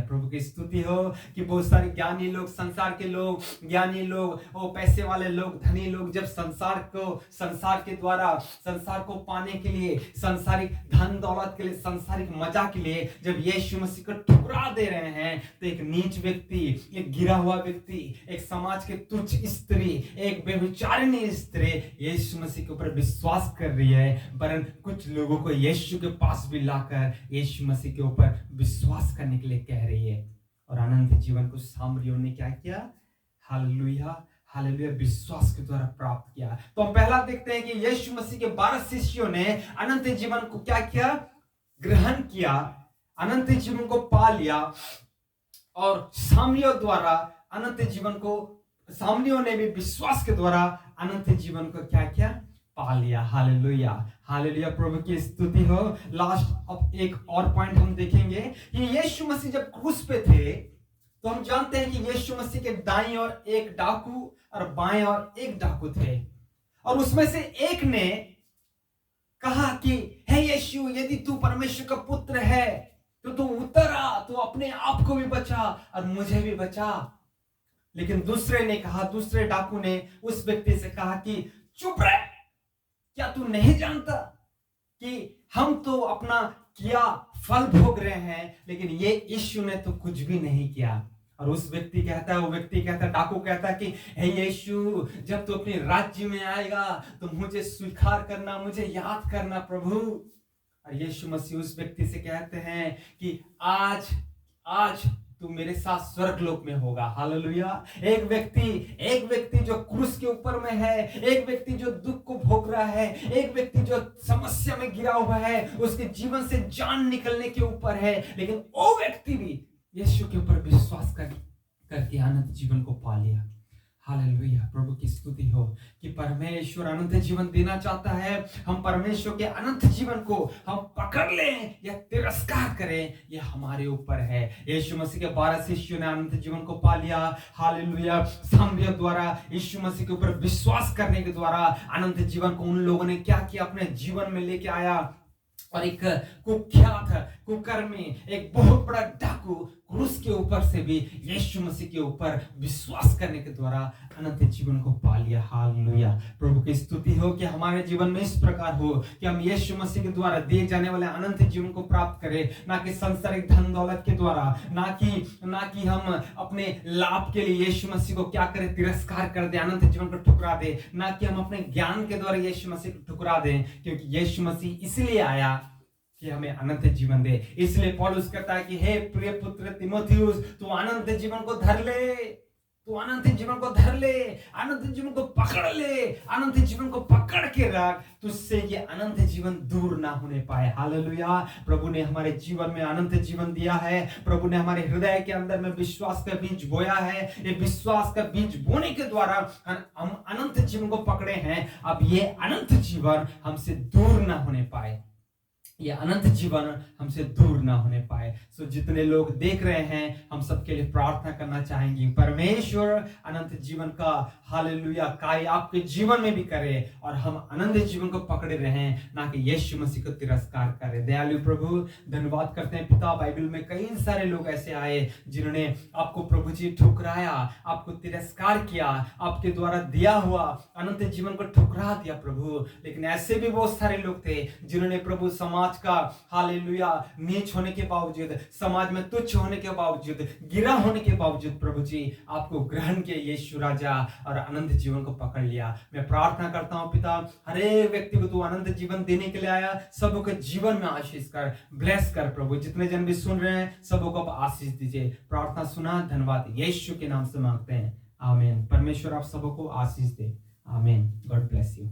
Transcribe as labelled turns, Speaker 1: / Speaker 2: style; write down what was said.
Speaker 1: Hallelujah, प्रभु की स्तुति हो कि बहुत सारे ज्ञानी लोग, संसार के लोग, ज्ञानी लोग, वो पैसे वाले लोग, धनी लोग जब संसार के द्वारा संसार को पाने के लिए, सांसारिक धन दौलत के लिए, सांसारिक मजा के लिए जब यीशु मसीह को ठुकरा दे रहे हैं, तो एक नीच व्यक्ति, एक गिरा हुआ व्यक्ति, एक समाज के तुच्छ स्त्री, एक व्यभिचारिणी स्त्री यीशु मसीह के ऊपर विश्वास कर रही है, वरन कुछ लोगों को यीशु के पास भी लाकर यीशु मसीह के ऊपर विश्वास करने के लिए कह रही है। और अनंत जीवन को सामरियों ने क्या किया? हालेलुया, हालेलुया, विश्वास के द्वारा प्राप्त किया। तो हम पहला देखते हैं कि यीशु मसीह के 12 शिष्यों ने अनंत जीवन को क्या किया? ग्रहण किया, अनंत जीवन को पा लिया। और सामरियों द्वारा अनंत जीवन को, सामरियों ने भी विश्वास के द्वारा अनंत जीवन को क्या किया? पा लिया। हालेलुया, हालेलुया, प्रभु की स्तुति हो। लास्ट अब एक और पॉइंट हम देखेंगे कि यीशु मसीह जब क्रूस पे थे, तो हम जानते हैं कि यीशु मसीह के दाईं ओर एक डाकू और बाएं ओर एक डाकू थे, और उसमें से एक ने कहा कि हे यीशु, यदि तू परमेश्वर का पुत्र है तो तू उतर आ, तू अपने आप को भी बचा और मुझे भी बचा। लेकिन दूसरे ने कहा, दूसरे डाकू ने उस व्यक्ति से कहा कि चुप रह, क्या तू नहीं जानता कि हम तो अपना किया फल भोग रहे हैं, लेकिन ये यीशु ने तो कुछ भी नहीं किया। और उस व्यक्ति कहता है, वो व्यक्ति कहता है, डाकू कहता है कि हे यीशु, जब तू अपने राज्य में आएगा तो मुझे स्वीकार करना, मुझे याद करना प्रभु। और यीशु मसीह उस व्यक्ति से कहते हैं कि आज तू मेरे साथ स्वर्गलोक में होगा। हालेलुया। एक व्यक्ति जो क्रूस के ऊपर में है, एक व्यक्ति जो दुख को भोग रहा है, एक व्यक्ति जो समस्या में गिरा हुआ है, उसके जीवन से जान निकलने के ऊपर है, लेकिन वो व्यक्ति भी यीशु के ऊपर विश्वास करके अनंत जीवन को पा लिया। हालेलुया, प्रभु की स्तुति हो कि परमेश्वर अनंत जीवन देना चाहता है। हम परमेश्वर के अनंत जीवन को हम पकड़ लें या तिरस्कार करें, यह हमारे ऊपर है। यीशु मसीह के 12 शिष्यों ने अनंत जीवन को पा लिया। हालेलुया, सामरियों द्वारा यीशु मसीह के ऊपर विश्वास करने के द्वारा अनंत जीवन को उन लोगों ने क्या किया? अपने जीवन में लेके आया। और एक कुख्यात कुकर्मी, एक बहुत बड़ा डाकू क्रूस के ऊपर से भी यीशु मसीह के ऊपर विश्वास करने के द्वारा अनंत जीवन को पा लिया। हालेलुया, प्रभु की स्तुति हो कि हमारे जीवन में इस प्रकार हो कि हम यीशु मसीह के द्वारा दिए जाने वाले अनंत जीवन को प्राप्त करें, ना कि सांसारिक धन दौलत के द्वारा, ना कि हम अपने लाभ के लिए यीशु मसीह को क्या करें? तिरस्कार कर दे, अनंत जीवन को ठुकरा दे, ना कि हम अपने ज्ञान के द्वारा यीशु मसीह को ठुकरा दें, क्योंकि यीशु मसीह इसलिए आया कि हमें अनंत जीवन दे। इसलिए पौलुस कहता है कि हे प्रिय पुत्र तीमुथियुस, तू अनंत जीवन को धर ले, तू अनंत जीवन को धर ले, अनंत जीवन को पकड़ ले, अनंत जीवन को पकड़ के रख, तुझसे ये अनंत जीवन दूर ना होने पाए। हालेलुया, प्रभु ने हमारे जीवन में अनंत जीवन दिया है। प्रभु ने हमारे हृदय के अंदर में विश्वास का बीज बोया है। ये विश्वास का बीज बोने के द्वारा हम अनंत जीवन को पकड़े हैं। अब ये अनंत जीवन हमसे दूर ना होने पाए, ये अनंत जीवन हमसे दूर ना होने पाए। सो जितने लोग देख रहे हैं, हम सबके लिए प्रार्थना करना चाहेंगे, परमेश्वर अनंत जीवन का हालेलुया कार्य आपके जीवन में भी करे और हम अनंत जीवन को पकड़े रहें, ना कि यीशु मसीह को तिरस्कार करें। दयालु प्रभु, धन्यवाद करते हैं पिता। बाइबल में कई सारे लोग ऐसे आए जिन्होंने आपको प्रभु जी ठुकराया, आपको तिरस्कार किया, आपके द्वारा दिया हुआ अनंत जीवन को ठुकरा दिया प्रभु। लेकिन ऐसे भी बहुत सारे लोग थे जिन्होंने प्रभु समाज का हालेलुया नीच होने के बावजूद, समाज में तुच्छ होने के बावजूद, गिरा होने के बावजूद प्रभु जी आपको ग्रहण किया यीशु राजा और अनंत जीवन को पकड़ लिया। मैं प्रार्थना करता हूं पिता, हर एक व्यक्ति को तू अनंत जीवन देने के लिए आया, सबों के जीवन में आशीष कर, ब्लेस कर प्रभु। जितने जन भी सुन रहे हैं सबों को आप आशीष दीजिए। प्रार्थना सुना, धन्यवाद यीशु के नाम से मांगते हैं, आमीन। परमेश्वर आप सबों को आशीष दे, आमीन। God bless you.